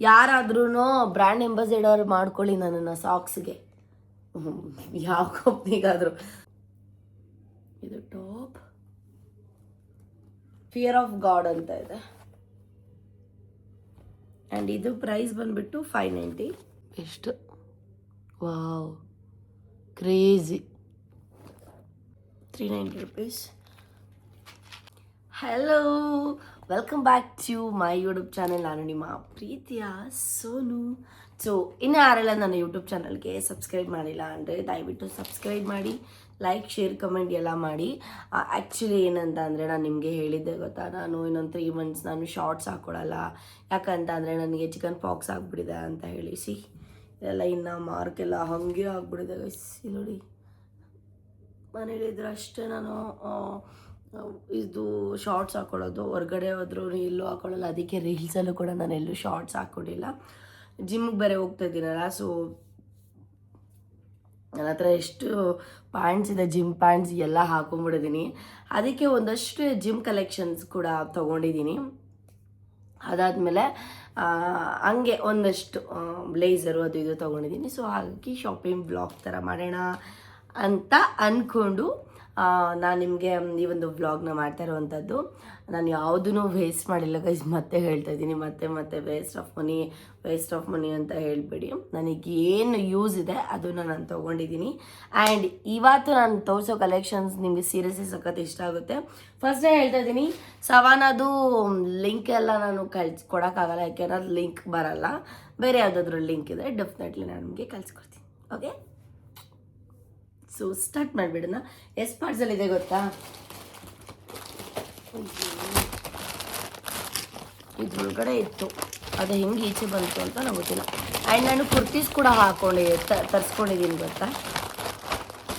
ಯಾರಾದ್ರೂ brand ambassador ಮಾಡ್ಕೊಳ್ಳಿ ನನ್ನನ್ನು ಸಾಕ್ಸ್ಗೆ, ಯಾವ ಕಂಪ್ನಿಗಾದರೂ. ಇದು ಟಾಪ್ ಫಿಯರ್ ಆಫ್ ಗಾಡ್ ಅಂತ ಇದೆ. ಆ್ಯಂಡ್ ಇದು ಪ್ರೈಸ್ ಬಂದುಬಿಟ್ಟು 590. ಎಷ್ಟು wow, crazy, 390 rupees. Hello, welcome back to my YouTube channel. ನಾನು ನಿಮ್ಮ ಪ್ರೀತಿಯ ಸೋನು. ಸೊ ಇನ್ನು ಯಾರೆಲ್ಲ ನನ್ನ ಯೂಟ್ಯೂಬ್ ಚಾನಲ್ಗೆ ಸಬ್ಸ್ಕ್ರೈಬ್ ಮಾಡಿಲ್ಲ ಅಂದರೆ ದಯವಿಟ್ಟು ಸಬ್ಸ್ಕ್ರೈಬ್ ಮಾಡಿ, ಲೈಕ್, ಶೇರ್, ಕಮೆಂಟ್ ಎಲ್ಲ ಮಾಡಿ. ಆ್ಯಕ್ಚುಲಿ ಏನಂತ ಅಂದರೆ ನಾನು ನಿಮಗೆ ಹೇಳಿದ್ದೆ ಗೊತ್ತಾ, ನಾನು ಇನ್ನೊಂದು 3 months ನಾನು ಶಾರ್ಟ್ಸ್ ಹಾಕ್ಕೊಳ್ಳಲ್ಲ. ಯಾಕಂತ ಅಂದರೆ ನನಗೆ ಚಿಕನ್ ಪಾಕ್ಸ್ ಆಗಿಬಿಟ್ಟಿದೆ ಅಂತ ಹೇಳಿ. ಎಲ್ಲ ಇನ್ನು ಮಾರ್ಕೆಲ್ಲ ಹಾಗೆ ಆಗಿಬಿಟ್ಟಿದೆ ಗೈಸ್. ನೋಡಿ, ಮನೇಲಿದ್ರೆ ಅಷ್ಟೇ ನಾನು ಇದು ಶಾರ್ಟ್ಸ್ ಹಾಕ್ಕೊಳ್ಳೋದು, ಹೊರಗಡೆ ಹೋದ್ರೂ ಎಲ್ಲೂ ಹಾಕ್ಕೊಳ್ಳಲ್ಲ. ಅದಕ್ಕೆ ರೀಲ್ಸಲ್ಲೂ ಕೂಡ ನಾನು ಎಲ್ಲೂ ಶಾರ್ಟ್ಸ್ ಹಾಕ್ಕೊಂಡಿಲ್ಲ. ಜಿಮ್ಗೆ ಬೇರೆ ಹೋಗ್ತಾ ಇದ್ದೀನಲ್ಲ, ಸೊ ನನ್ನ ಹತ್ರ ಎಷ್ಟು ಪ್ಯಾಂಟ್ಸ್ ಇದೆ, ಜಿಮ್ ಪ್ಯಾಂಟ್ಸ್ ಎಲ್ಲ ಹಾಕೊಂಡ್ಬಿಟ್ಟಿದ್ದೀನಿ. ಅದಕ್ಕೆ ಒಂದಷ್ಟು ಜಿಮ್ ಕಲೆಕ್ಷನ್ಸ್ ಕೂಡ ತೊಗೊಂಡಿದ್ದೀನಿ. ಅದಾದಮೇಲೆ ಹಂಗೆ ಒಂದಷ್ಟು ಬ್ಲೇಸರು ಅದು ಇದು ತೊಗೊಂಡಿದ್ದೀನಿ. ಸೊ ಹಾಗಾಗಿ ಶಾಪಿಂಗ್ ಬ್ಲಾಗ್ ಥರ ಮಾಡೋಣ ಅಂತ ಅಂದ್ಕೊಂಡು ನಾನು ನಿಮಗೆ ಈ ಒಂದು ವ್ಲಾಗ್ನ ಮಾಡ್ತಾ ಇರುವಂಥದ್ದು. ನಾನು ಯಾವುದೂ ವೇಸ್ಟ್ ಮಾಡಿಲ್ಲ ಗೈಸ್, ಮತ್ತೆ ಹೇಳ್ತಾ ಇದ್ದೀನಿ, ಮತ್ತೆ ವೇಸ್ಟ್ ಆಫ್ ಮನಿ ಅಂತ ಹೇಳಬೇಡಿ. ನನಗೆ ಏನು ಯೂಸ್ ಇದೆ ಅದನ್ನು ನಾನು ತೊಗೊಂಡಿದ್ದೀನಿ. ಆ್ಯಂಡ್ ಇವತ್ತು ನಾನು ತೋರಿಸೋ ಕಲೆಕ್ಷನ್ಸ್ ನಿಮಗೆ ಸೀರಿಯಸ್ಲಿ ಸಖತ್ ಇಷ್ಟ ಆಗುತ್ತೆ. ಫಸ್ಟೇ ಹೇಳ್ತಾ ಇದ್ದೀನಿ, ಸವಾನದು ಲಿಂಕ್ ಎಲ್ಲ ನಾನು ಕೊಡೋಕ್ಕಾಗಲ್ಲ, ಯಾಕೆಂದ್ರೆ ಅದು ಲಿಂಕ್ ಬರಲ್ಲ. ಬೇರೆ ಯಾವುದಾದ್ರೂ ಲಿಂಕ್ ಇದೆ ಡೆಫಿನೆಟ್ಲಿ ನಾನು ನಿಮಗೆ ಕಳಿಸ್ಕೊಡ್ತೀನಿ. ಓಕೆ, ಸೊ ಸ್ಟಾರ್ಟ್ ಮಾಡಿಬಿಡೋಣ. ಎಷ್ಟು ಪಾರ್ಟ್ಸಲ್ಲಿದೆ ಗೊತ್ತಾ, ಇದ್ರೊಳಗಡೆ ಇತ್ತು, ಅದು ಹೆಂಗೆ ಈಚೆ ಬಂತು ಅಂತ ನಂಗೆ ಗೊತ್ತಿಲ್ಲ. ಆ್ಯಂಡ್ ನಾನು ಕುರ್ತೀಸ್ ಕೂಡ ತರಿಸ್ಕೊಂಡಿದ್ದೀನಿ ಗೊತ್ತಾ.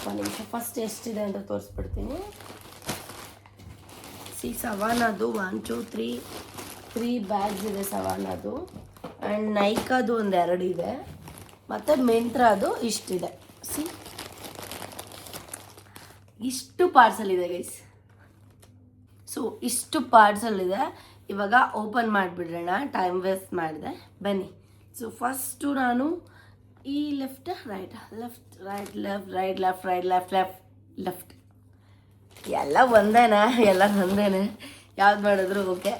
ಒಂದು ನಿಮಿಷ, ಫಸ್ಟ್ ಎಷ್ಟಿದೆ ಅಂತ ತೋರಿಸ್ಬಿಡ್ತೀನಿ. ಸವಾನದು 1 2 3 ಬ್ಯಾಗ್ಸ್ ಇದೆ ಸವಾನದು. ಆ್ಯಂಡ್ ನೈಕಾದು ಒಂದು 2 ಇದೆ, ಮತ್ತು ಮಿಂತ್ರಾದು ಇಷ್ಟಿದೆ. ಇಷ್ಟು ಪಾರ್ಸಲ್ ಇದೆ ಗೈಸ್. ಸೊ ಇಷ್ಟು ಪಾರ್ಸಲ್ಲಿದೆ. ಇವಾಗ ಓಪನ್ ಮಾಡಿಬಿಡ್ರೋಣ, ಟೈಮ್ ವೇಸ್ಟ್ ಮಾಡಿದೆ, ಬನ್ನಿ. ಸೊ ಫಸ್ಟು ನಾನು ಈ ಲೆಫ್ಟ್ ಎಲ್ಲ ಒಂದೇನಾ, ಯಾವ್ದು ಮಾಡಿದ್ರು ಓಕೆ.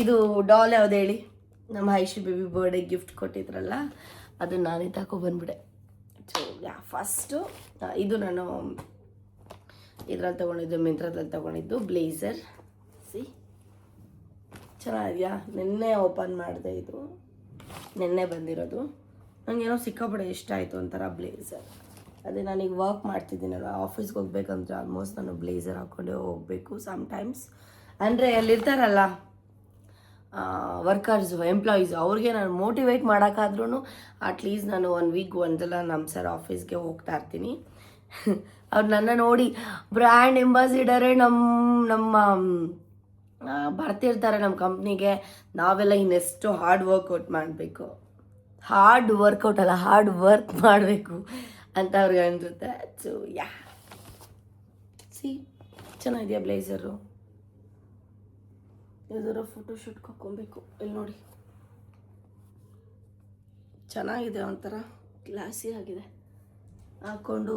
ಇದು ಡಾಲ್ ಯಾವ್ದು ಹೇಳಿ, ನಮ್ಮ ಐಶು ಬೇಬಿ ಬರ್ಡೇ ಗಿಫ್ಟ್ ಕೊಟ್ಟಿದ್ರಲ್ಲ, ಅದು ನಾನೇ ತಗೊಬಂದ್ಬಿಡೆ. ಸೊ ಫಸ್ಟು ಇದು ನಾನು ಇದ್ರಲ್ಲಿ ತೊಗೊಂಡಿದ್ದು, ಮಿಂತ್ರದಲ್ಲಿ ತೊಗೊಂಡಿದ್ದು ಬ್ಲೇಸರ್. ಚೆನ್ನಾಗಿದೆಯಾ? ನಿನ್ನೆ ಓಪನ್ ಮಾಡಿದೆ, ಇದು ನಿನ್ನೆ ಬಂದಿರೋದು. ನನಗೇನೋ ಸಿಕ್ಕಾಪಡೆ ಇಷ್ಟ ಆಯಿತು ಒಂಥರ ಬ್ಲೇಸರ್. ಅದೇ ನಾನೀಗ ವರ್ಕ್ ಮಾಡ್ತಿದ್ದೀನಲ್ಲ, ಆಫೀಸ್ಗೆ ಹೋಗ್ಬೇಕಂದ್ರೆ ಆಲ್ಮೋಸ್ಟ್ ನಾನು ಬ್ಲೇಸರ್ ಹಾಕ್ಕೊಂಡೇ ಹೋಗಬೇಕು ಸಮ್ಟೈಮ್ಸ್. ಅಂದರೆ ಅಲ್ಲಿರ್ತಾರಲ್ಲ ವರ್ಕರ್ಸು, ಎಂಪ್ಲಾಯೀಸು, ಅವ್ರಿಗೆ ನಾನು ಮೋಟಿವೇಟ್ ಮಾಡೋಕ್ಕಾದ್ರೂ ಅಟ್ಲೀಸ್ಟ್ ನಾನು 1 week ಒಂದ್ಸಲ ನಮ್ಮ ಸರ್ ಆಫೀಸ್ಗೆ ಹೋಗ್ತಾ ಇರ್ತೀನಿ. ಅವ್ರು ನನ್ನ ನೋಡಿ ಬ್ರ್ಯಾಂಡ್ ಅಂಬಾಸಿಡರೇ ನಮ್ಮ ಬರ್ತಿರ್ತಾರೆ ನಮ್ಮ ಕಂಪ್ನಿಗೆ, ನಾವೆಲ್ಲ ಇನ್ನೆಷ್ಟು ಹಾರ್ಡ್ ವರ್ಕೌಟ್ ಮಾಡಬೇಕು, ಹಾರ್ಡ್ ವರ್ಕ್ ಮಾಡಬೇಕು ಅಂತ ಅವ್ರಿಗೆ ಅನಿಸುತ್ತೆ. ಸೊ ಚೆನ್ನಾಗಿದೆಯಾ ಬ್ಲೇಸರು? ಯಾವ್ದಾರ ಫೋಟೋಶೂಟ್ಗೆ ಹಾಕ್ಕೊಬೇಕು. ಇಲ್ಲಿ ನೋಡಿ, ಚೆನ್ನಾಗಿದೆ, ಒಂಥರ ಕ್ಲಾಸಿ ಆಗಿದೆ. ಹಾಕ್ಕೊಂಡು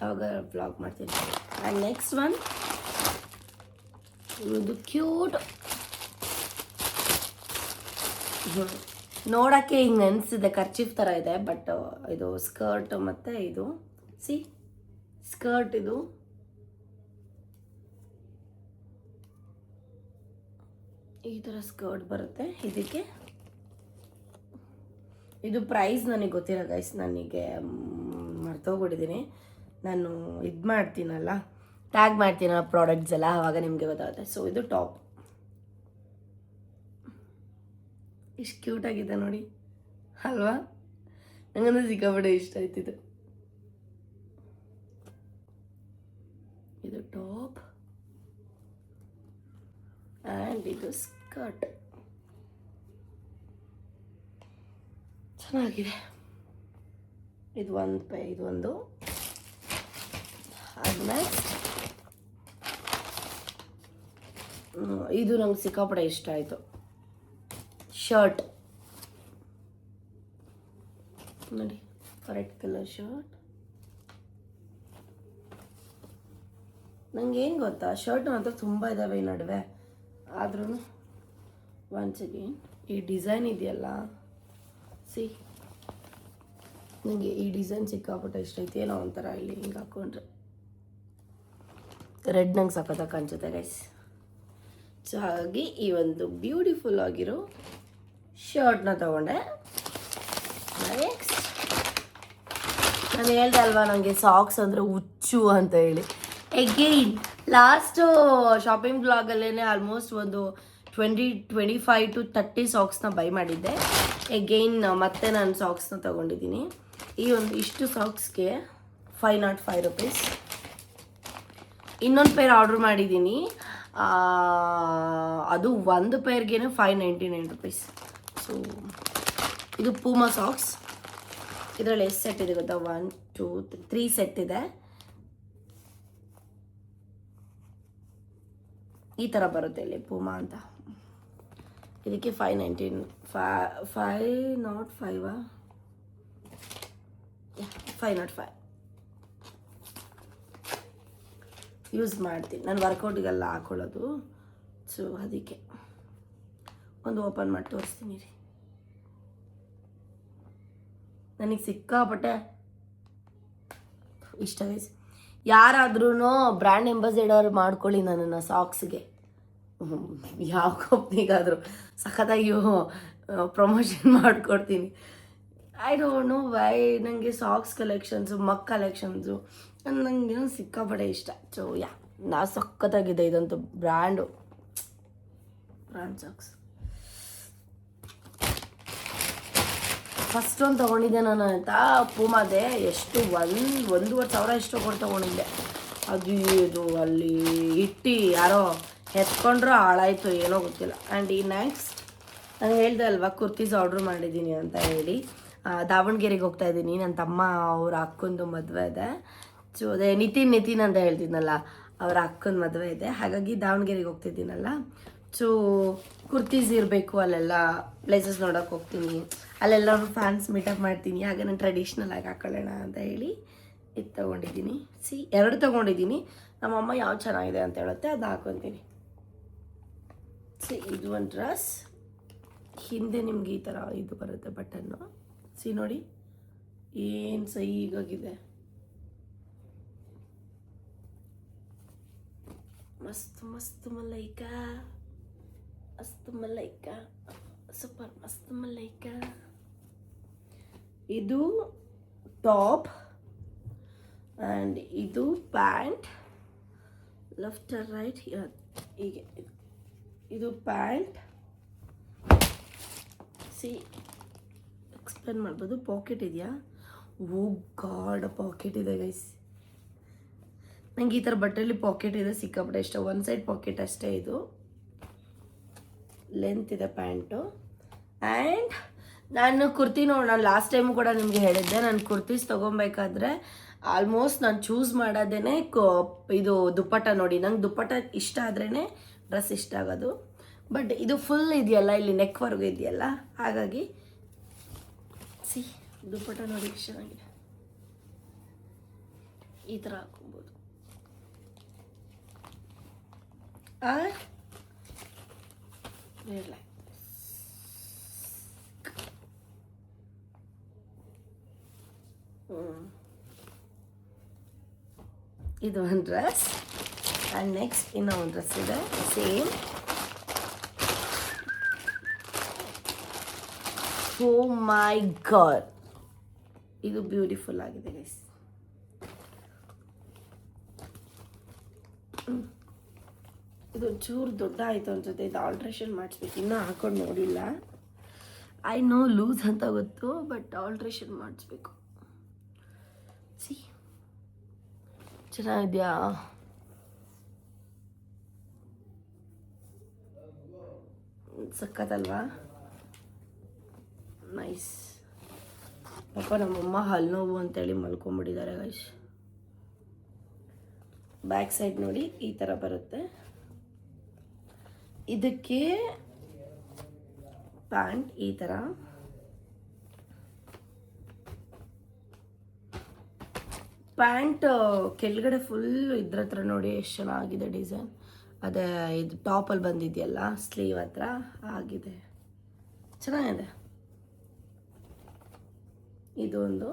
ಅವಾಗ ವ್ಲಾಗ್ ಮಾಡ್ತೀನಿ. ಆ್ಯಂಡ್ ನೆಕ್ಸ್ಟ್ ಒನ್, ಇದು ಕ್ಯೂಟ್, ನೋಡೋಕ್ಕೆ ಹಿಂಗೆ ಅನಿಸಿದೆ ಕರ್ಚೀಫ್ ಥರ ಇದೆ, ಬಟ್ ಇದು ಸ್ಕರ್ಟ್ ಮತ್ತು ಇದು ಸ್ಕರ್ಟ್, ಇದು ಈ ಥರ ಸ್ಕರ್ಟ್ ಬರುತ್ತೆ. ಇದಕ್ಕೆ ಇದು ಪ್ರೈಸ್ ನನಗೆ ಗೊತ್ತಿಲ್ಲ ಗೈಸ್, ನನಗೆ ಮರ್ತೋಗ್ಬಿಟ್ಟಿದ್ದೀನಿ. ನಾನು ಇದು ಮಾಡ್ತೀನಲ್ಲ, ಟ್ಯಾಗ್ ಮಾಡ್ತೀನಲ್ಲ ಪ್ರಾಡಕ್ಟ್ಸ್ ಎಲ್ಲ, ಆವಾಗ ನಿಮಗೆ ಗೊತ್ತಾಗುತ್ತೆ. ಸೊ ಇದು ಟಾಪ್, ಇಷ್ಟು ಕ್ಯೂಟಾಗಿದೆ ನೋಡಿ ಅಲ್ವಾ? ನನಗಂದ್ರೆ ಸಿಕ್ಕಾಪಟ್ಟೆ ಇಷ್ಟ ಆಯ್ತಿದ್ದು. ಇದು ಟಾಪ್ ಆ್ಯಂಡ್ ಇದು ಸ್ಕರ್ಟ್, ಚೆನ್ನಾಗಿದೆ. ಇದು ಒಂದು ಆದ್ಮೇಲೆ ಇದು ನಂಗೆ ಸಿಕ್ಕಾಪಟ್ಟೆ ಇಷ್ಟ ಆಯಿತು, ಶರ್ಟ್. ನೋಡಿ ರೆಡ್ ಕಲರ್ ಶರ್ಟ್. ನಂಗೆ ಏನು ಗೊತ್ತಾ, ಶರ್ಟ್ ಮಾತ್ರ ತುಂಬ ಇದ್ದಾವೆ ಈ ನಡುವೆ. ಆದ್ರೂ ಒನ್ಸ್ ಅಗೇನ್ ಈ ಡಿಸೈನ್ ಇದೆಯಲ್ಲ, ಸಿ ನನಗೆ ಈ ಡಿಸೈನ್ ಸಿಕ್ಕಾಪಟ್ಟೆ ಇಷ್ಟ ಐತಿ. ಏನೋ ಒಂಥರ ಇಲ್ಲಿ ಹಿಂಗೆ ಹಾಕೊಂಡ್ರೆ ರೆಡ್ ನಂಗೆ ಸಖತ್ತಾಗಿ ಕಾಣಿಸುತ್ತೆ ಗೈಸ್. ಸೊ ಹಾಗಾಗಿ ಈ ಒಂದು ಬ್ಯೂಟಿಫುಲ್ ಆಗಿರೋ ಶರ್ಟ್ನ ತಗೊಂಡೆ. ನೆಕ್ಸ್ಟ್ ನಾನು ಹೇಳ್ದೆ ಅಲ್ವಾ ನನಗೆ ಸಾಕ್ಸ್ ಅಂದರೆ ಹುಚ್ಚು ಅಂತ ಹೇಳಿ. ಎಗೈನ್ ಲಾಸ್ಟು ಶಾಪಿಂಗ್ ಬ್ಲಾಗಲ್ಲೇ ಆಲ್ಮೋಸ್ಟ್ ಒಂದು 25 to 30 ಸಾಕ್ಸ್ನ ಬೈ ಮಾಡಿದ್ದೆ. ಎಗೈನ್ ಮತ್ತೆ ನಾನು ಸಾಕ್ಸ್ನ ತೊಗೊಂಡಿದ್ದೀನಿ. ಈ ಒಂದು ಇಷ್ಟು ಸಾಕ್ಸ್ಗೆ 505 rupees. ಇನ್ನೊಂದು ಪೇರ್ ಆರ್ಡ್ರ್ ಮಾಡಿದ್ದೀನಿ, ಅದು ಒಂದು ಪೇರ್ಗೆ 599 rupees. ಸೊ ಇದು ಪೂಮಾ ಸಾಕ್ಸ್. ಇದರಲ್ಲಿ ಎಷ್ಟು ಸೆಟ್ ಇದೆ ಗೊತ್ತಾ? 1 2 3 ಸೆಟ್ ಇದೆ. ಈ ಥರ ಬರುತ್ತೆ ಇಲ್ಲಿ ಪೂಮಾ ಅಂತ. ಇದಕ್ಕೆ 599 505 ಯೂಸ್ ಮಾಡ್ತೀನಿ ನಾನು, ವರ್ಕೌಟಿಗೆಲ್ಲ ಹಾಕೊಳ್ಳೋದು. ಸೊ ಅದಕ್ಕೆ ಒಂದು ಓಪನ್ ಮಾಡಿ ತೋರಿಸ್ತೀನಿ ರೀ. ನನಗೆ ಸಿಕ್ಕಾಪಟ್ಟೆ ಇಷ್ಟ ಗೈಸ್. ಯಾರಾದ್ರೂ ಬ್ರ್ಯಾಂಡ್ ಅಂಬಾಸಿಡರ್ ಮಾಡ್ಕೊಳ್ಳಿ ನನ್ನನ್ನು ಸಾಕ್ಸ್ಗೆ, ಯಾವ ಕಂಪ್ನಿಗಾದರೂ ಸಖತ್ತಾಗಿ ಪ್ರಮೋಷನ್ ಮಾಡಿಕೊಡ್ತೀನಿ. ಐ ಡೋಂಟ್ ನೋ ವೈ, ನನಗೆ ಸಾಕ್ಸ್ ಕಲೆಕ್ಷನ್ಸು, ಮಗ್ ಕಲೆಕ್ಷನ್ಸು ನನಗೇನೋ ಸಿಕ್ಕಾಪಟ್ಟೆ ಇಷ್ಟ. ಸೊ ನಾ ಸಖತ್ತಾಗಿದೆ ಇದಂತೂ. ಬ್ರ್ಯಾಂಡ್ ಸಾಕ್ಸ್ ಫಸ್ಟ್ ಒಂದು ತೊಗೊಂಡಿದ್ದೆ ನಾನು ಆಯಿತಾ, ಪೂಮಾದೆ. ಎಷ್ಟು 1.5 ಸಾವಿರ ಎಷ್ಟೋ ಕೊಟ್ಟು ತೊಗೊಂಡಿದ್ದೆ. ಅದು ಇದು ಅಲ್ಲಿ ಇಟ್ಟು ಯಾರೋ ಎತ್ಕೊಂಡ್ರೂ ಹಾಳಾಯಿತು, ಏನೋ ಗೊತ್ತಿಲ್ಲ. ಆ್ಯಂಡ್ ಈ ನೆಕ್ಸ್ಟ್ ನಾನು ಹೇಳ್ದೆ ಅಲ್ವಾ ಕುರ್ತೀಸ್ ಆರ್ಡ್ರ್ ಮಾಡಿದ್ದೀನಿ ಅಂತ ಹೇಳಿ, ದಾವಣಗೆರೆಗೆ ಹೋಗ್ತಾ ಇದ್ದೀನಿ. ನನ್ನ ತಮ್ಮ ಅವ್ರ ಅಕ್ಕಂದು ಮದುವೆ ಇದೆ. ಸೊ ಅದೇ ನಿತಿನ್ ಅಂತ ಹೇಳ್ತಿದ್ನಲ್ಲ, ಅವರ ಅಕ್ಕನ ಮದುವೆ ಇದೆ. ಹಾಗಾಗಿ ದಾವಣಗೆರೆಗೆ ಹೋಗ್ತಿದ್ದೀನಲ್ಲ, ಸೊ ಕುರ್ತೀಸ್ ಇರಬೇಕು, ಅಲ್ಲೆಲ್ಲ ಪ್ಲೇಸಸ್ ನೋಡೋಕೆ ಹೋಗ್ತೀನಿ, ಅಲ್ಲೆಲ್ಲರೂ ಫ್ಯಾನ್ಸ್ ಮೀಟಪ್ ಮಾಡ್ತೀನಿ. ಹಾಗೆ ನಾನು ಟ್ರೆಡಿಷ್ನಲ್ ಆಗಿ ಹಾಕೊಳ್ಳೋಣ ಅಂತ ಹೇಳಿ ಇದು ತೊಗೊಂಡಿದ್ದೀನಿ. 2 ತೊಗೊಂಡಿದ್ದೀನಿ. ನಮ್ಮಮ್ಮ ಯಾವ್ದು ಚೆನ್ನಾಗಿದೆ ಅಂತ ಹೇಳುತ್ತೆ ಅದು ಹಾಕೊತೀನಿ. ಇದು ಒಂದು ಡ್ರೆಸ್, ಹಿಂದೆ ನಿಮ್ಗೆ ಈ ಥರ ಇದು ಬರುತ್ತೆ ಬಟನ್ನು. ನೋಡಿ ಏನು ಸೈಗಾಗಿದೆ, ಮಸ್ತ್ ಮಸ್ತ್ ಮಲ್ಲೈಕ, ಸೂಪರ್ ಮಸ್ತ್ ಮಲ್ಲೈಕ. ಇದು ಟಾಪ್ ಆ್ಯಂಡ್ ಇದು ಪ್ಯಾಂಟ್. ಲೆಫ್ಟ್ ಆರ್ ರೈಟ್ ಹೀಗೆ. ಇದು ಪ್ಯಾಂಟ್. ಎಕ್ಸ್ಪ್ಲೇನ್ ಮಾಡ್ಬೋದು. ಪಾಕೆಟ್ ಇದೆಯಾ? ಓ ಗಾಡ್, ಪಾಕೆಟ್ ಇದೆ ಗೈಸ್. ನಂಗೆ ಈ ಥರ ಬಟ್ಟೆಯಲ್ಲಿ ಪಾಕೆಟ್ ಇದೆ ಸಿಕ್ಕಾಪಟ್ಟೆ ಇಷ್ಟ. ಒನ್ ಸೈಡ್ ಪಾಕೆಟ್ ಅಷ್ಟೇ. ಇದು ಲೆಂತ್ ಇದೆ ಪ್ಯಾಂಟು. ಆ್ಯಂಡ್ ನಾನು ಕುರ್ತಿ ನಾನು ಲಾಸ್ಟ್ ಟೈಮು ಕೂಡ ನಿಮಗೆ ಹೇಳಿದ್ದೆ, ನಾನು ಕುರ್ತೀಸ್ ತೊಗೊಬೇಕಾದ್ರೆ ಆಲ್ಮೋಸ್ಟ್ ನಾನು ಚೂಸ್ ಮಾಡೋದೇ ಇದು ದುಪ್ಪಟ್ಟ. ನೋಡಿ, ನಂಗೆ ದುಪ್ಪಟ್ಟ ಇಷ್ಟ ಆದ್ರೇ ಡ್ರೆಸ್ ಇಷ್ಟ ಆಗೋದು. ಬಟ್ ಇದು ಫುಲ್ ಇದೆಯಲ್ಲ, ಇಲ್ಲಿ ನೆಕ್ವರೆಗೂ ಇದೆಯಲ್ಲ, ಹಾಗಾಗಿ ದುಪ್ಪಟ್ಟ ನೋಡಿ ಎಷ್ಟು ಚೆನ್ನಾಗಿದೆ. ಈ ಥರ ಹಾಕೊಬೋದು. ಇದು ಒಂದು ಡ್ರೆಸ್. ಆ್ಯಂಡ್ ನೆಕ್ಸ್ಟ್ ಇನ್ನೂ ಒಂದು ಡ್ರೆಸ್ ಇದೆ ಸೇಮ್. ಓ ಮೈ ಗಾಡ್, ಇದು ಬ್ಯೂಟಿಫುಲ್ ಆಗಿದೆ ಗೈಸ್. ಇದು ಚೂರು ದೊಡ್ಡ ಆಯಿತು ಅನ್ಸುತ್ತೆ. ಇದು ಆಲ್ಟ್ರೇಷನ್ ಮಾಡಿಸ್ಬೇಕು, ಇನ್ನೂ ಹಾಕೊಂಡು ನೋಡಿಲ್ಲ. ಐ ನೋ ಲೂಸ್ ಅಂತ ಗೊತ್ತು, ಬಟ್ ಆಲ್ಟ್ರೇಷನ್ ಮಾಡಿಸ್ಬೇಕು. ಚೆನ್ನಾಗಿದೆಯಾ? ಸಕ್ಕತ್ತಲ್ವಾ? ನೈಸ್. ಪಾಪ ನಮ್ಮಮ್ಮ ಹಲ್ಲು ನೋವು ಅಂತೇಳಿ ಮಲ್ಕೊಂಬಿಟ್ಟಿದ್ದಾರೆ ಗೈಸ್. ಬ್ಯಾಕ್ ಸೈಡ್ ನೋಡಿ ಈ ಥರ ಬರುತ್ತೆ. ಇದಕ್ಕೆ ಪ್ಯಾಂಟ್ ಈ ಥರ, ಪ್ಯಾಂಟ್ ಕೆಳಗಡೆ ಫುಲ್ ಇದ್ರ ಹತ್ರ ನೋಡಿ ಎಷ್ಟು ಚೆನ್ನಾಗಿದೆ ಡಿಸೈನ್. ಅದೇ ಇದು ಟಾಪಲ್ಲಿ ಬಂದಿದೆಯಲ್ಲ ಸ್ಲೀವ್ ಹತ್ರ ಆಗಿದೆ, ಚೆನ್ನಾಗಿದೆ. ಇದೊಂದು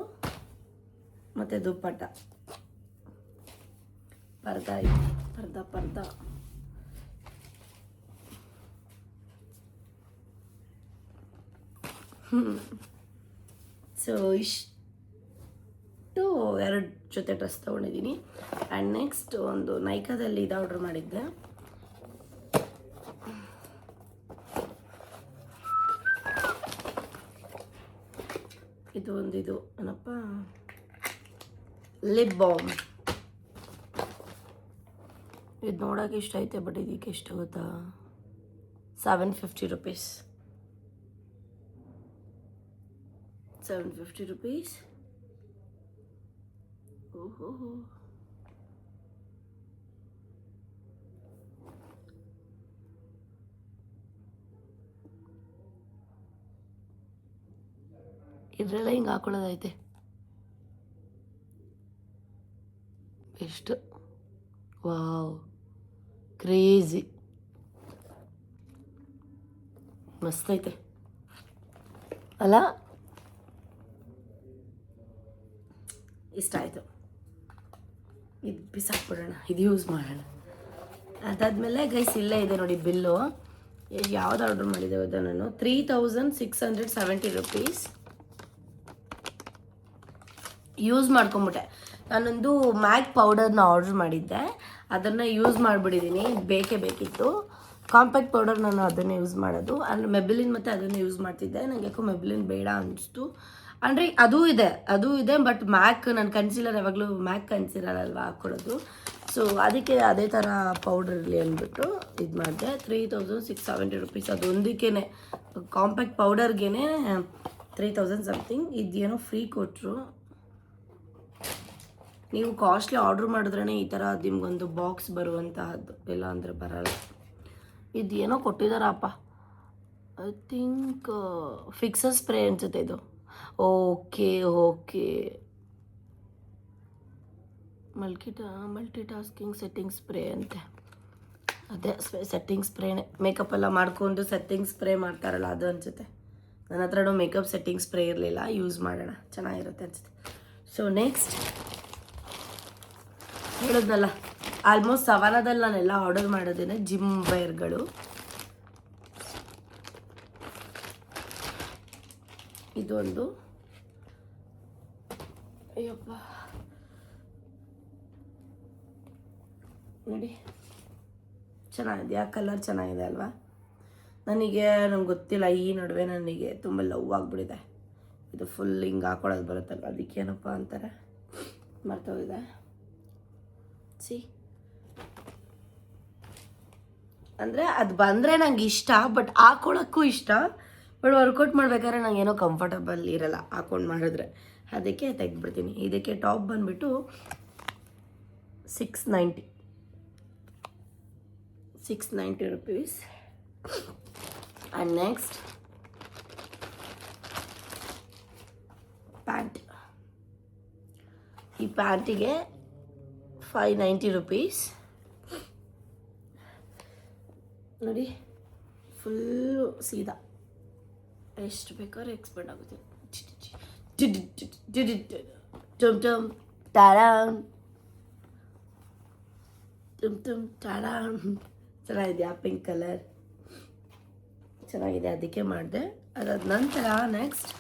ಮತ್ತು ದುಪ್ಪಟ್ಟ ಪರ್ದ ಇದೆ, ಪರ್ದ ಸೊ ಇಷ್ಟು 2 ಜೊತೆ ಡ್ರೆಸ್ ತೊಗೊಂಡಿದ್ದೀನಿ. ಆ್ಯಂಡ್ ನೆಕ್ಸ್ಟ್ ಒಂದು ನೈಕಾದಲ್ಲಿ ಇದು ಆರ್ಡ್ರ್ ಮಾಡಿದ್ದೆ. ಇದು ಏನಪ್ಪ, ಲಿಪ್ ಬಾಮ್. ಇದು ನೋಡೋಕೆ ಇಷ್ಟ ಐತೆ, ಬಟ್ ಇದಕ್ಕೆ ಎಷ್ಟು ಗೊತ್ತಾ, 750 rupees. 750 rupees. ಓಹೋ, ಇದರೆಲ್ಲ ಹಿಂಗೆ ಹಾಕೊಳ್ಳೋದೈತೆ. ಎಷ್ಟು ವಾವ್, ಕ್ರೇಜಿ, ಮಸ್ತೈತೆ ಅಲ್ಲ? ಇಷ್ಟ ಆಯಿತು. ಇದು ಬಿಸಾಕ್ಬಿಡೋಣ, ಇದು ಯೂಸ್ ಮಾಡೋಣ. ಅದಾದಮೇಲೆ ಗೈಸ್ ಇಲ್ಲೇ ಇದೆ ನೋಡಿ ಬಿಲ್ಲು. ಯಾವ್ದು ಆರ್ಡ್ರ್ ಮಾಡಿದೆ ಅದು ನಾನು, 3670 rupees ಯೂಸ್ ಮಾಡ್ಕೊಂಬಿಟ್ಟೆ. ನಾನೊಂದು ಮ್ಯಾಕ್ ಪೌಡರ್ನ ಆರ್ಡ್ರ್ ಮಾಡಿದ್ದೆ, ಅದನ್ನು ಯೂಸ್ ಮಾಡಿಬಿಟ್ಟಿದ್ದೀನಿ. ಬೇಕಿತ್ತು ಕಾಂಪ್ಯಾಕ್ಟ್ ಪೌಡರ್, ನಾನು ಅದನ್ನೇ ಯೂಸ್ ಮಾಡೋದು. ಅಂದರೆ ಮೆಬಿಲಿನ್ ಮತ್ತು ಅದನ್ನೇ ಯೂಸ್ ಮಾಡ್ತಿದ್ದೆ. ನನಗೆ ಯಾಕೋ ಮೆಬಿಲಿನ್ ಬೇಡ ಅನ್ನಿಸ್ತು. ಅಂದರೆ ಅದೂ ಇದೆ ಬಟ್ ಮ್ಯಾಕ್, ನನ್ನ ಕನ್ಸೀಲರ್ ಯಾವಾಗಲೂ ಮ್ಯಾಕ್ ಕನ್ಸೀಲರ್ ಅಲ್ವಾ ಹಾಕ್ಕೊಡೋದು. ಸೊ ಅದಕ್ಕೆ ಅದೇ ಥರ ಪೌಡರ್ ಇರಲಿ ಅಂದ್ಬಿಟ್ಟು ಇದು ಮಾಡಿದೆ. 3670 rupees ಅದೊಂದಕ್ಕೇ, ಕಾಂಪ್ಯಾಕ್ಟ್ ಪೌಡರ್ಗೆ 3000 ಸಮಥಿಂಗ್. ಇದೇನೋ ಫ್ರೀ ಕೊಟ್ಟರು. ನೀವು ಕಾಸ್ಟ್ಲಿ ಆರ್ಡ್ರ್ ಮಾಡಿದ್ರೇ ಈ ಥರ ನಿಮ್ಗೊಂದು ಬಾಕ್ಸ್ ಬರುವಂತಹದ್ದು, ಇಲ್ಲ ಅಂದರೆ ಬರಲ್ಲ. ಇದು ಏನೋ ಕೊಟ್ಟಿದ್ದಾರಪ್ಪ, ಐ ಥಿಂಕ್ ಫಿಕ್ಸರ್ ಸ್ಪ್ರೇ ಅನ್ಸುತ್ತೆ ಇದು. Okay multi tasking setting spray ಅಂತೆ. ಅದೇ ಸೆಟ್ಟಿಂಗ್ ಸ್ಪ್ರೇನೇ, ಮೇಕಪ್ ಎಲ್ಲ ಮಾಡ್ಕೊಂಡು ಸೆಟ್ಟಿಂಗ್ ಸ್ಪ್ರೇ ಮಾಡ್ತಾರಲ್ಲ ಅದು ಅನಿಸುತ್ತೆ. ನನ್ನ ಹತ್ರನೂ ಮೇಕಪ್ ಸೆಟ್ಟಿಂಗ್ ಸ್ಪ್ರೇ ಇರಲಿಲ್ಲ, ಯೂಸ್ ಮಾಡೋಣ, ಚೆನ್ನಾಗಿರುತ್ತೆ ಅನಿಸುತ್ತೆ. ಸೊ ನೆಕ್ಸ್ಟ್ ಹೇಳಿದ್ನಲ್ಲ, ಆಲ್ಮೋಸ್ಟ್ ಸವಾನದಲ್ಲಿ ನಾನೆಲ್ಲ ಆರ್ಡರ್ ಮಾಡೋದೇನೆ ಜಿಮ್ ವೇರ್ಗಳು. ಇದೊಂದು, ಅಯ್ಯಪ್ಪ ನೋಡಿ ಚೆನ್ನಾಗಿದೆ, ಆ ಕಲರ್ ಚೆನ್ನಾಗಿದೆ ಅಲ್ವಾ? ನಂಗೆ ಗೊತ್ತಿಲ್ಲ, ಈ ನಡುವೆ ನನಗೆ ತುಂಬ ಲವ್ ಆಗಿಬಿಟ್ಟಿದೆ. ಇದು ಫುಲ್ ಹಿಂಗೆ ಹಾಕೊಳ್ಳೋದು ಬರುತ್ತಲ್ಲ, ಅದಕ್ಕೇನಪ್ಪ ಅಂತಾರೆ, ಮರ್ತೋಗಿದೆ. ಅಂದರೆ ಅದು ಬಂದರೆ ನಂಗೆ ಇಷ್ಟ, ಬಟ್ ಹಾಕೊಳ್ಳೋಕ್ಕೂ ಇಷ್ಟ. ಬಟ್ ವರ್ಕೌಟ್ ಮಾಡ್ಬೇಕಾದ್ರೆ ನಂಗೆ ಏನೋ ಕಂಫರ್ಟಬಲ್ ಇರಲ್ಲ ಹಾಕೊಂಡು ಮಾಡಿದ್ರೆ, ಅದಕ್ಕೆ ತೆಗೆದ್ಬಿಡ್ತೀನಿ. ಇದಕ್ಕೆ ಟಾಪ್ ಬಂದುಬಿಟ್ಟು 690 rupees. And next pant. ಈ ಪ್ಯಾಂಟಿಗೆ 590 rupees. ನೋಡಿ ಫುಲ್ಲು ಸೀದಾ, ಎಷ್ಟು ಬೇಕಾದ್ರೆ ಎಕ್ಸ್ಪೆಂಡ್ ಆಗುತ್ತೆ. ಚೆನ್ನಾಗಿದೆಯಾ? ಪಿಂಕ್ ಕಲರ್ ಚೆನ್ನಾಗಿದೆ, ಅದಕ್ಕೆ ಮಾಡಿದೆ. ಅದಾದ ನಂತರ ನೆಕ್ಸ್ಟ್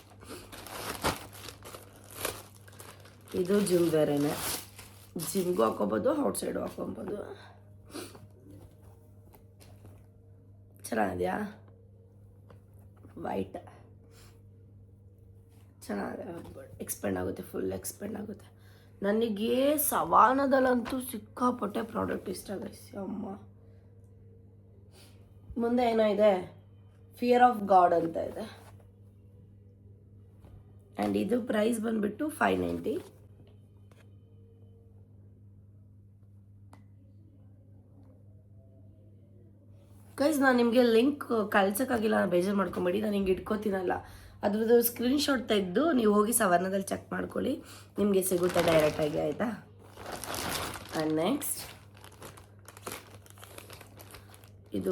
ಇದು ಜಿಮ್ ವೇರೇನೆ, ಜಿಮ್ಗೂ ಹಾಕೋಬೋದು, ಔಟ್ಸೈಡು ಹಾಕೊಬೋದು. ಚೆನ್ನಾಗಿದೆಯಾ? ವೈಟ್ ಚೆನ್ನಾಗಿದೆ, ಎಕ್ಸ್ಪೆಂಡ್ ಆಗುತ್ತೆ, ಫುಲ್ ಎಕ್ಸ್ಪೆಂಡ್ ಆಗುತ್ತೆ. ನನಗೆ ಸವಾನದಲ್ಲಂತೂ ಸಿಕ್ಕಾಪಟ್ಟೆ ಪ್ರಾಡಕ್ಟ್ ಇಷ್ಟ ಗೈಸ್, ಅಮ್ಮ. ಮುಂದೆ ಏನೋ ಇದೆ, ಫಿಯರ್ ಆಫ್ ಗಾಡ್ ಅಂತ ಇದೆ. ಆ್ಯಂಡ್ ಇದು ಪ್ರೈಸ್ ಬಂದುಬಿಟ್ಟು 590. ಗೈಸ್ ನಾನು ನಿಮಗೆ ಲಿಂಕ್ ಕಳ್ಸೋಕ್ಕಾಗಿಲ್ಲ, ನಾನು ಬೇಜಾರು ಮಾಡ್ಕೊಂಬೇಡಿ, ನಾನು ಹಿಂಗೆ ಇಟ್ಕೋತೀನಲ್ಲ ಅದ್ರದ್ದು ಸ್ಕ್ರೀನ್ಶಾಟ್ ತೆಗೆದು ನೀವು ಹೋಗಿ ಸವರ್ಣದಲ್ಲಿ ಚೆಕ್ ಮಾಡ್ಕೊಳ್ಳಿ, ನಿಮಗೆ ಸಿಗುತ್ತೆ ಡೈರೆಕ್ಟಾಗಿ, ಆಯಿತಾ. ಆ್ಯಂಡ್ ನೆಕ್ಸ್ಟ್ ಇದು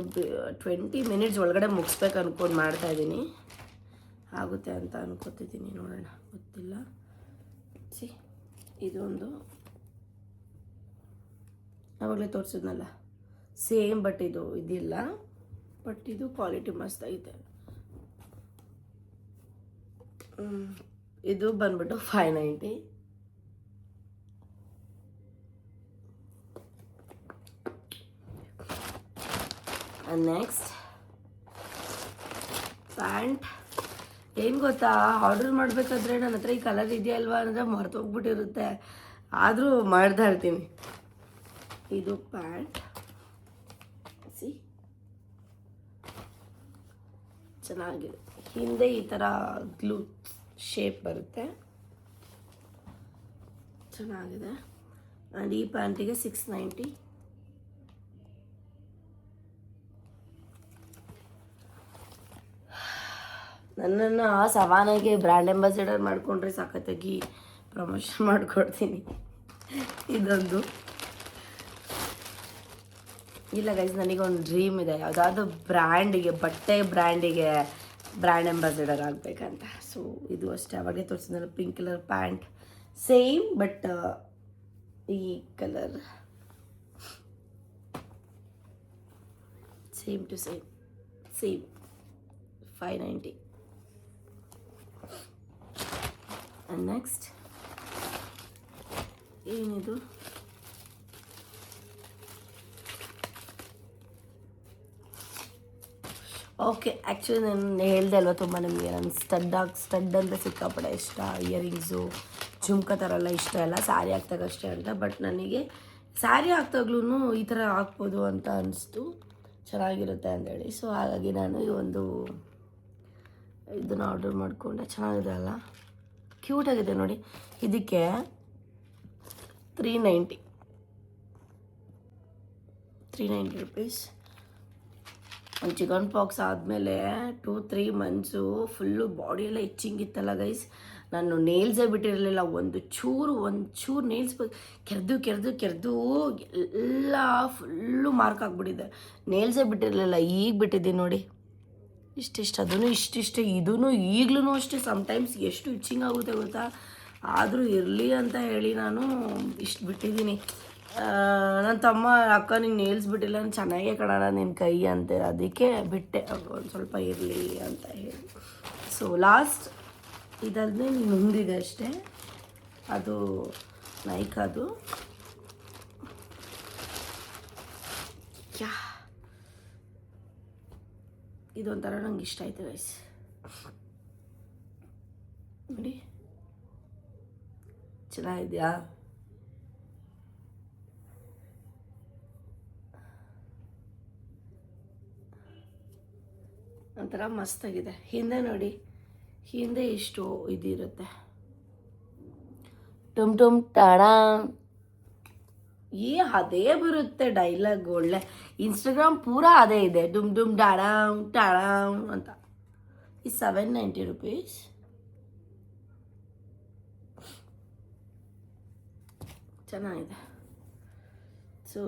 20 ಮಿನಿಟ್ಸ್ ಒಳಗಡೆ ಮುಗಿಸ್ಬೇಕು ಅಂದ್ಕೊಂಡು ಮಾಡ್ತಾಯಿದ್ದೀನಿ. ಆಗುತ್ತೆ ಅಂತ ಅನ್ಕೋತಿದ್ದೀನಿ, ನೋಡೋಣ, ಗೊತ್ತಿಲ್ಲ. ಸಿ ಇದೊಂದು ಆವಾಗಲೇ ತೋರಿಸಿದ್ನಲ್ಲ ಸೇಮ್, ಬಟ್ ಇದಿಲ್ಲ, ಬಟ್ ಇದು ಕ್ವಾಲಿಟಿ ಮಸ್ತ್ ಐತೆ. ಇದು ಬಂದ್ಬಿಟ್ಟು 590. ನೆಕ್ಸ್ಟ್ ಪ್ಯಾಂಟ್ ಏನು ಗೊತ್ತಾ, ಆರ್ಡರ್ ಮಾಡಬೇಕಾದ್ರೆ ನನ್ನ ಹತ್ರ ಈ ಕಲರ್ ಇದೆಯಲ್ವಾ ಅಂದರೆ ಮರ್ತೋಗ್ಬಿಟ್ಟಿರುತ್ತೆ, ಆದರೂ ಮಾಡ್ತಾ ಇರ್ತೀನಿ. ಇದು ಪ್ಯಾಂಟ್ ಸಿ ಚೆನ್ನಾಗಿದೆ, ಹಿಂದೆ ಈ ಥರ ಗ್ಲೂ ಶೇಪ್ ಬರುತ್ತೆ, ಚೆನ್ನಾಗಿದೆ. ಆ್ಯಂಡ್ ಈ ಪ್ಯಾಂಟಿಗೆ 690. ನನ್ನನ್ನು ಸವಾನಾಗೆ ಬ್ರ್ಯಾಂಡ್ ಅಂಬಾಸಿಡರ್ ಮಾಡಿಕೊಂಡ್ರೆ ಸಖತ್ತಾಗಿ ಪ್ರಮೋಷನ್ ಮಾಡಿಕೊಡ್ತೀನಿ. ಇದೊಂದು ಇಲ್ಲ ಗೈಸ್, ನನಗೊಂದು ಡ್ರೀಮ್ ಇದೆ, ಯಾವುದಾದ್ರೂ ಬ್ರ್ಯಾಂಡಿಗೆ, ಬಟ್ಟೆ ಬ್ರ್ಯಾಂಡಿಗೆ ಬ್ರ್ಯಾಂಡ್ ಅಂಬಾಸಿಡರ್ ಆಗಬೇಕಂತ. ಸೊ ಇದು ಅಷ್ಟೇ, ಅವಾಗಲೇ ತೋರಿಸಿದ್ನಲ್ಲ pink colour pant, same but ಈ colour same to same 590. And next ಏನಿದು, ಓಕೆ, ಆ್ಯಕ್ಚುಲಿ ನಾನು ಹೇಳ್ದೆ ಅಲ್ವಾ ತುಂಬ ನಿಮಗೆ, ನನ್ನ ಸ್ಟಡ್ ಅಂದರೆ ಸಿಕ್ಕಾಪಡೆ ಇಷ್ಟ, ಇಯರಿಂಗ್ಸು ಜುಮ್ಕ ಥರ ಎಲ್ಲ ಇಷ್ಟ ಎಲ್ಲ, ಸ್ಯಾರಿ ಹಾಕ್ದಾಗಷ್ಟೇ ಅಂತ. ಬಟ್ ನನಗೆ ಸ್ಯಾರಿ ಹಾಕ್ದಾಗ್ಲೂ ಈ ಥರ ಹಾಕ್ಬೋದು ಅಂತ ಅನಿಸ್ತು, ಚೆನ್ನಾಗಿರುತ್ತೆ ಅಂದೇಳಿ. ಸೊ ಹಾಗಾಗಿ ನಾನು ಈ ಒಂದು ಇದನ್ನು ಆರ್ಡರ್ ಮಾಡಿಕೊಂಡೆ. ಚೆನ್ನಾಗಿದೆ ಅಲ್ಲ, ಕ್ಯೂಟಾಗಿದೆ ನೋಡಿ. ಇದಕ್ಕೆ 390 ರುಪೀಸ್. ಒಂದು ಚಿಕನ್ ಪಾಕ್ಸ್ ಆದಮೇಲೆ 2-3 ಮಂತ್ಸು ಫುಲ್ಲು ಬಾಡಿಯೆಲ್ಲ ಇಚ್ಚಿಂಗ್ ಇತ್ತಲ್ಲ ಗೈಸ್, ನಾನು ನೇಲ್ಸೇ ಬಿಟ್ಟಿರಲಿಲ್ಲ, ಒಂದು ಚೂರು ನೇಲ್ಸ್ ಕೆರೆದು ಎಲ್ಲ ಫುಲ್ಲು ಮಾರ್ಕ್ ಆಗಿಬಿಟ್ಟಿದೆ, ನೇಲ್ಸೇ ಬಿಟ್ಟಿರಲಿಲ್ಲ. ಈಗ ಬಿಟ್ಟಿದ್ದೀನಿ ನೋಡಿ, ಇಷ್ಟಿಷ್ಟು, ಅದೂ ಇಷ್ಟಿಷ್ಟೇ, ಇದೂ ಈಗಲೂ ಅಷ್ಟೇ. ಸಮ್ಟೈಮ್ಸ್ ಎಷ್ಟು ಇಚ್ಚಿಂಗ್ ಆಗುತ್ತೆ ಗೊತ್ತಾ, ಆದರೂ ಇರಲಿ ಅಂತ ಹೇಳಿ ನಾನು ಇಷ್ಟು ಬಿಟ್ಟಿದ್ದೀನಿ. ನನ್ನ ತಮ್ಮ, ಅಕ್ಕ ನಿಂಗೆ ನೇಲ್ಸ್ ಬಿಟ್ಟಿಲ್ಲ, ಚೆನ್ನಾಗೇ ಕಾಣೋಣ ನಿನ್ನ ಕೈ ಅಂತ, ಅದಕ್ಕೆ ಬಿಟ್ಟೆ, ಒಂದು ಸ್ವಲ್ಪ ಇರಲಿ ಅಂತ ಹೇಳಿ. ಸೊ ಲಾಸ್ಟ್ ಇದಾದ್ಮೇಲೆ ಇನ್ನೊಂದಿದೆ ಅಷ್ಟೇ, ಅದು ನೈಕಾದು. ಇದೊಂಥರ ನಂಗೆ ಇಷ್ಟ ಆಯ್ತು ಗೈಸ್, ನೋಡಿ ಚೆನ್ನಾಗಿದೆಯಾ. ಒಂಥರ ಮಸ್ತಾಗಿದೆ. ಹಿಂದೆ ನೋಡಿ, ಹಿಂದೆ ಇಷ್ಟು ಇದಿರುತ್ತೆ, ಟುಮ್ ಟಾಣ, ಅದೇ ಬರುತ್ತೆ ಡೈಲಾಗ್, ಒಳ್ಳೆ ಇನ್ಸ್ಟಾಗ್ರಾಮ್ ಪೂರಾ ಅದೇ ಇದೆ, ಡುಮ್ ಟಾಣ ಅಂತ. ಈ 790 ರುಪೀಸ್. ಚೆನ್ನಾಗಿದೆ. ಸೊ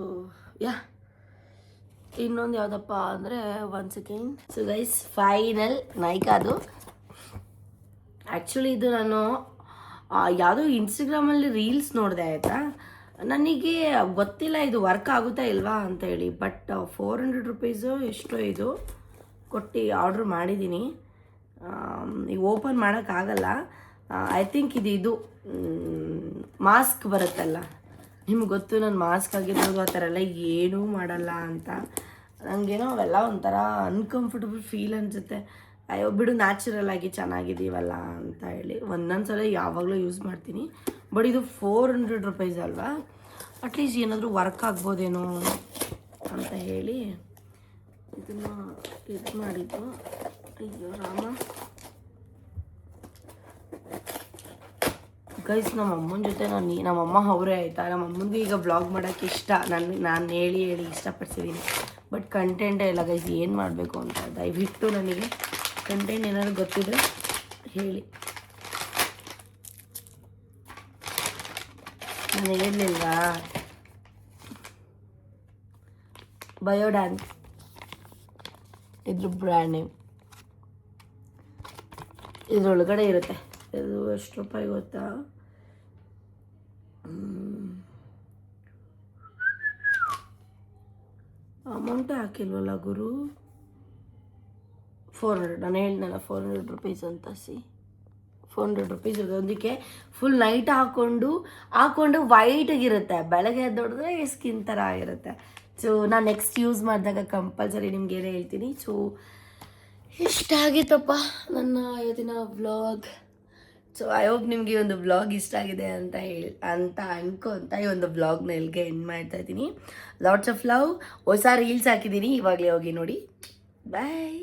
ಇನ್ನೊಂದು ಯಾವುದಪ್ಪ ಅಂದರೆ 1 ಸೆಕೆಂಡ್. ಸೊ ಗೈಸ್, ಫೈನಲ್ ನೈಕಾದು. ಆ್ಯಕ್ಚುಲಿ ಇದು ನಾನು ಯಾವುದೋ ಇನ್ಸ್ಟಾಗ್ರಾಮಲ್ಲಿ ರೀಲ್ಸ್ ನೋಡಿದೆ, ಆಯಿತಾ. ನನಗೆ ಗೊತ್ತಿಲ್ಲ ಇದು ವರ್ಕ್ ಆಗುತ್ತಾ ಇಲ್ವಾ ಅಂತೇಳಿ, ಬಟ್ 400 ರುಪೀಸು ಎಷ್ಟೋ ಇದು ಕೊಟ್ಟು ಆರ್ಡ್ರ್ ಮಾಡಿದ್ದೀನಿ. ಈಗ ಓಪನ್ ಮಾಡೋಕ್ಕಾಗಲ್ಲ. ಐ ಥಿಂಕ್ ಇದು ಮಾಸ್ಕ್ ಬರುತ್ತಲ್ಲ, ನಿಮ್ಗೆ ಗೊತ್ತು, ನಾನು ಮಾಸ್ಕ್ ಆಗಿರ್ಬೋದು ಆ ಥರ ಎಲ್ಲ ಏನೂ ಮಾಡಲ್ಲ ಅಂತ. ನನಗೇನೋ ಅವೆಲ್ಲ ಒಂಥರ ಅನ್ಕಂಫರ್ಟಬಲ್ ಫೀಲ್ ಅನಿಸುತ್ತೆ. ಅಯ್ಯೋ ಬಿಡು, ನ್ಯಾಚುರಲ್ ಆಗಿ ಚೆನ್ನಾಗಿದ್ದೀವಲ್ಲ ಅಂತ ಹೇಳಿ ಒಂದೊಂದು ಸಲ ಯಾವಾಗಲೂ ಯೂಸ್ ಮಾಡ್ತೀನಿ. ಬಟ್ ಇದು 400 ರುಪೀಸ್ ಅಲ್ವಾ, ಅಟ್ಲೀಸ್ಟ್ ಏನಾದರೂ ವರ್ಕ್ ಆಗ್ಬೋದೇನೋ ಅಂತ ಹೇಳಿ ಇದನ್ನು ಇದು ಮಾಡಿದ್ದು. ಅಯ್ಯೋ ರಾಮ ಗೈಸ್, ನಮ್ಮ ಅಮ್ಮನ ಜೊತೆ ನಮ್ಮಮ್ಮ ಅವರೇ ಆಯಿತಾ. ನಮ್ಮ ಅಮ್ಮನಿಗೂ ಈಗ ವ್ಲಾಗ್ ಮಾಡೋಕ್ಕೆ ಇಷ್ಟ, ನಾನು ಹೇಳಿ ಇಷ್ಟಪಡ್ಸಿದ್ದೀನಿ. ಬಟ್ ಕಂಟೆಂಟೇ ಇಲ್ಲ ಗೈಸ್, ಏನು ಮಾಡಬೇಕು ಅಂತ. ದಯವಿಟ್ಟು ನನಗೆ ಕಂಟೆಂಟ್ ಏನಾದ್ರು ಗೊತ್ತಿದ್ರೆ ಹೇಳಿ. ನಾನು ಹೇಳಲಿಲ್ವಾ? ಬಯೋಡ್ಯಾನ್ ಇದ್ರ ಬ್ರ್ಯಾಂಡ್ ನೇಮ್. ಇದ್ರೊಳಗಡೆ ಇರುತ್ತೆ. ಇದು ಎಷ್ಟು ರೂಪಾಯಿ ಗೊತ್ತಾ? ಅಮೌಂಟೇ ಹಾಕಿಲ್ವಲ್ಲ ಗುರು. 400. ನಾನು ಹೇಳಿದ್ನಲ್ಲ 400 ರುಪೀಸ್ ಅಂತ. 400 ರುಪೀಸ್ ಅದೊಂದಕ್ಕೆ ಫುಲ್ ನೈಟ್ ಹಾಕ್ಕೊಂಡು ವೈಟಾಗಿರುತ್ತೆ. ಬೆಳಗ್ಗೆ ಎದ್ದೊಡಿದ್ರೆ ಸ್ಕಿನ್ ಥರ ಆಗಿರುತ್ತೆ. ಸೊ ನಾನು ನೆಕ್ಸ್ಟ್ ಯೂಸ್ ಮಾಡಿದಾಗ ಕಂಪಲ್ಸರಿ ನಿಮ್ಗೇನೇ ಹೇಳ್ತೀನಿ. ಸೊ ಇಷ್ಟ ಆಗಿತ್ತಪ್ಪ ನನ್ನ ಇವತ್ತಿನ ವ್ಲಾಗ್. ಸೊ ಐ ಹೋಪ್ ನಿಮಗೆ ಈ ಒಂದು ವ್ಲಾಗ್ ಇಷ್ಟ ಆಗಿದೆ ಅಂತ ಅನ್ಕೊಂತ ಈ ಒಂದು ವ್ಲಾಗ್ನ ಎಲ್ಲಿಗೆ ಎಂಡ್ ಮಾಡ್ತಾ ಇದ್ದೀನಿ. Lots of love. ಹೊಸ ರೀಲ್ಸ್ ಹಾಕಿದ್ದೀನಿ, ಇವಾಗಲೇ ಹೋಗಿ ನೋಡಿ. ಬಾಯ್.